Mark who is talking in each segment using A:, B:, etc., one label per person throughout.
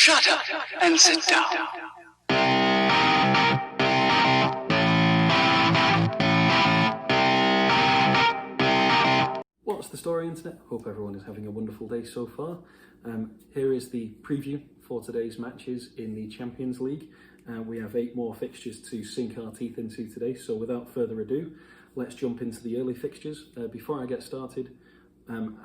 A: Shut up and sit down.
B: What's the story, Internet? Hope everyone is having a wonderful day so far. Here is the preview for today's matches in the Champions League. We have 8 more fixtures to sink our teeth into today, so without further ado, let's jump into the early fixtures. Before I get started,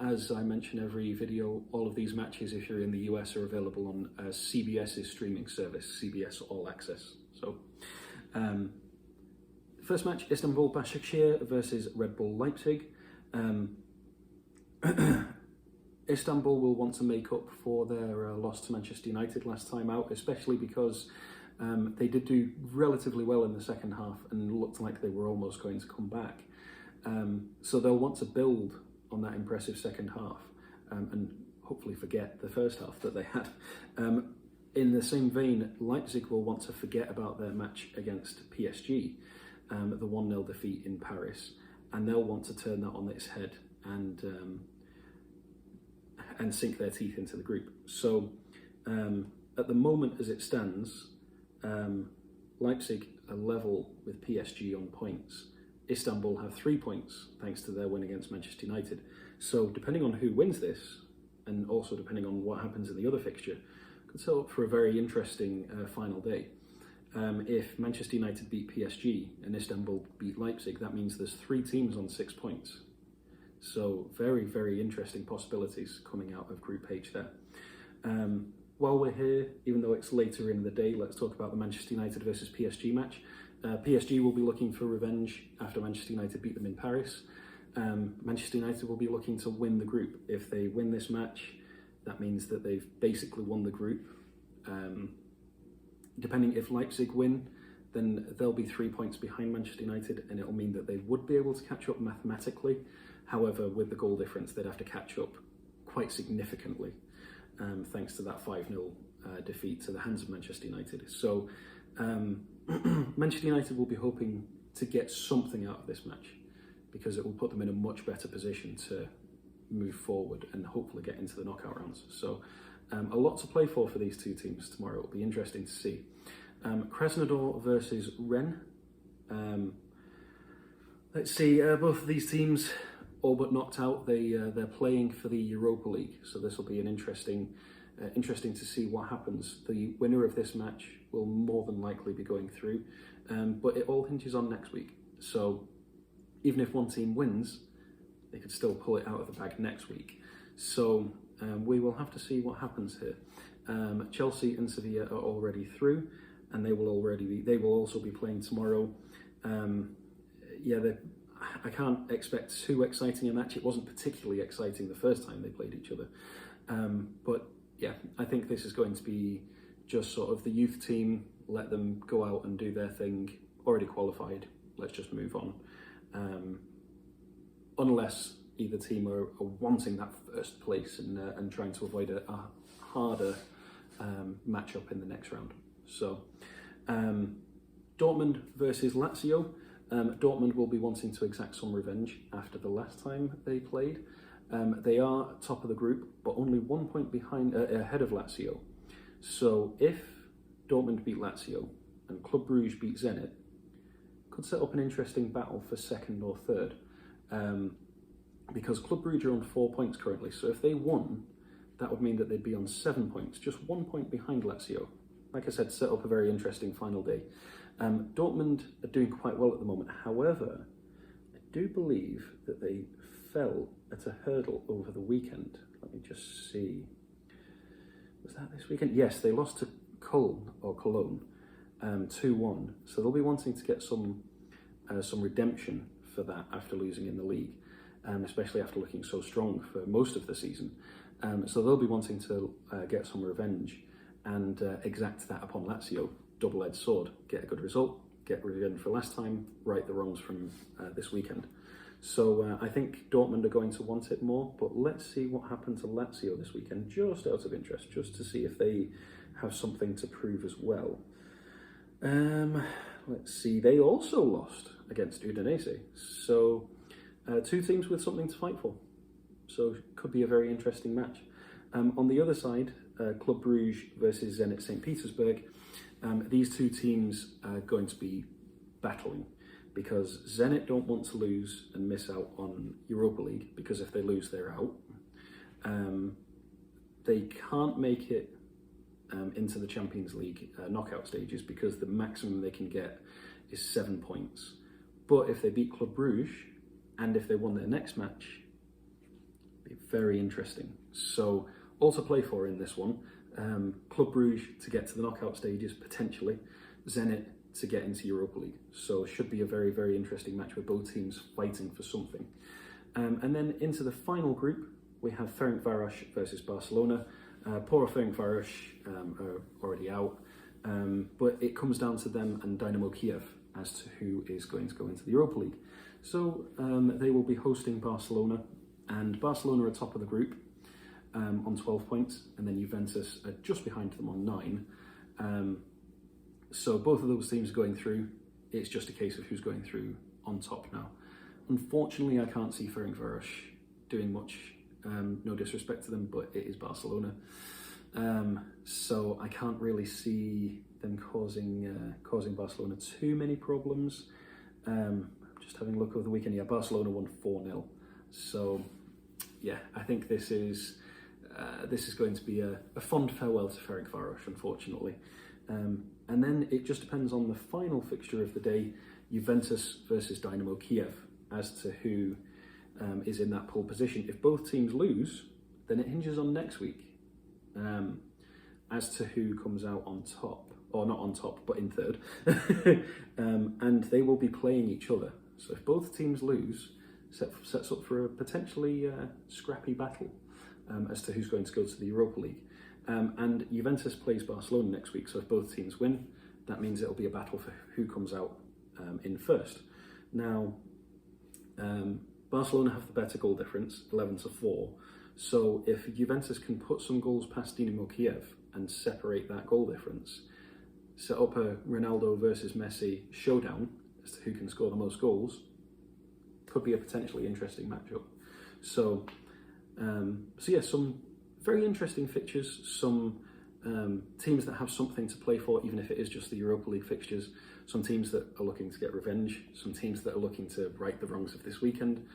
B: as I mention every video, all of these matches, if you're in the US, are available on CBS's streaming service, CBS All Access. So, first match, Istanbul Başakşehir versus Red Bull Leipzig. Istanbul will want to make up for their loss to Manchester United last time out, especially because they did do relatively well in the second half and looked like they were almost going to come back. So they'll want to build on that impressive second half and hopefully forget the first half that they had. In the same vein, Leipzig will want to forget about their match against PSG, the 1-0 defeat in Paris, and they'll want to turn that on its head and sink their teeth into the group. So at the moment as it stands, Leipzig are level with PSG on points. Istanbul have 3 points thanks to their win against Manchester United. So depending on who wins this, and also depending on what happens in the other fixture, could set up for a very interesting final day. If Manchester United beat PSG and Istanbul beat Leipzig, that means there's 3 teams on 6 points. So very, very interesting possibilities coming out of Group H there. While we're here, even though it's later in the day, let's talk about the Manchester United versus PSG match. PSG will be looking for revenge after Manchester United beat them in Paris. Manchester United will be looking to win the group. If they win this match, that means that they've basically won the group. Depending if Leipzig win, then they'll be 3 points behind Manchester United, and it'll mean that they would be able to catch up mathematically. However, with the goal difference, they'd have to catch up quite significantly, thanks to that 5-0 defeat to the hands of Manchester United. So Manchester United will be hoping to get something out of this match, because it will put them in a much better position to move forward and hopefully get into the knockout rounds. So a lot to play for these two teams tomorrow. It'll be interesting to see. Krasnodar versus Rennes. Let's see, both of these teams all but knocked out. They're playing for the Europa League, so this will be an interesting to see what happens. The winner of this match will more than likely be going through, but it all hinges on next week. So even if one team wins, they could still pull it out of the bag next week. So we will have to see what happens here. Chelsea and Sevilla are already through, and they will also be playing tomorrow. I can't expect too exciting a match. It wasn't particularly exciting the first time they played each other. But yeah, I think this is going to be just sort of the youth team, let them go out and do their thing. Already qualified, let's just move on. Unless either team are wanting that first place and trying to avoid a harder matchup in the next round. So Dortmund versus Lazio. Dortmund will be wanting to exact some revenge after the last time they played. They are top of the group, but only 1 point behind ahead of Lazio. So if Dortmund beat Lazio and Club Brugge beat Zenit, could set up an interesting battle for second or third. Because Club Brugge are on 4 points currently, so if they won, that would mean that they'd be on 7 points, just 1 point behind Lazio. Like I said, set up a very interesting final day. Dortmund are doing quite well at the moment. However, I do believe that they fell at a hurdle over the weekend. Let me just see. Was that this weekend? Yes, they lost to Cologne 2-1. So they'll be wanting to get some redemption for that after losing in the league, especially after looking so strong for most of the season. So they'll be wanting to get some revenge and exact that upon Lazio. Double-edged sword. Get a good result, get revenge for last time, right the wrongs from this weekend. So I think Dortmund are going to want it more, but let's see what happened to Lazio this weekend, just out of interest, just to see if they have something to prove as well. Let's see, they also lost against Udinese. So two teams with something to fight for. So it could be a very interesting match. On the other side, Club Brugge versus Zenit St. Petersburg. These two teams are going to be battling because Zenit don't want to lose and miss out on Europa League, because if they lose, they're out. They can't make it into the Champions League knockout stages because the maximum they can get is 7 points. But if they beat Club Brugge and if they won their next match, it'd be very interesting. So all to play for in this one. Club Brugge to get to the knockout stages potentially, Zenit to get into Europa League. So it should be a very, very interesting match with both teams fighting for something. And then into the final group, we have Ferencváros versus Barcelona. Poor Ferencváros are already out, but it comes down to them and Dynamo Kiev as to who is going to go into the Europa League. So they will be hosting Barcelona, and Barcelona are top of the group on 12 points, and then Juventus are just behind them on 9. So both of those teams are going through. It's just a case of who's going through on top now. Unfortunately, I can't see Ferencváros doing much. No disrespect to them, but it is Barcelona. So I can't really see them causing Barcelona too many problems. Just having a look over the weekend, yeah, Barcelona won 4-0. So yeah, I think this is going to be a fond farewell to Ferencváros, unfortunately. And then it just depends on the final fixture of the day, Juventus versus Dynamo Kiev, as to who is in that pole position. If both teams lose, then it hinges on next week as to who comes out on top, or not on top, but in third. And they will be playing each other. So if both teams lose, sets up for a potentially scrappy battle as to who's going to go to the Europa League. And Juventus plays Barcelona next week, so if both teams win, that means it'll be a battle for who comes out in first. Now, Barcelona have the better goal difference, 11-4. So if Juventus can put some goals past Dynamo Kiev and separate that goal difference, set up a Ronaldo versus Messi showdown as to who can score the most goals, could be a potentially interesting matchup. So yeah, some very interesting fixtures, some teams that have something to play for, even if it is just the Europa League fixtures, some teams that are looking to get revenge, some teams that are looking to right the wrongs of this weekend.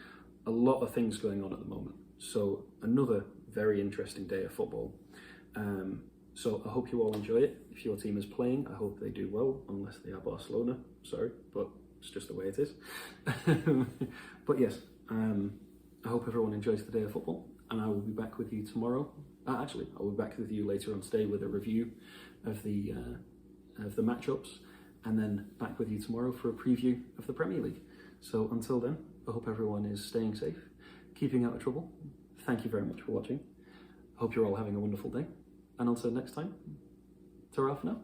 B: A lot of things going on at the moment. So another very interesting day of football. So I hope you all enjoy it. If your team is playing, I hope they do well, unless they are Barcelona. Sorry, but it's just the way it is. But yes, I hope everyone enjoys the day of football, and I will be back with you tomorrow. Actually, I'll be back with you later on today with a review of the matchups, and then back with you tomorrow for a preview of the Premier League. So until then, I hope everyone is staying safe, keeping out of trouble. Thank you very much for watching. I hope you're all having a wonderful day. And until next time, ta-ra for now.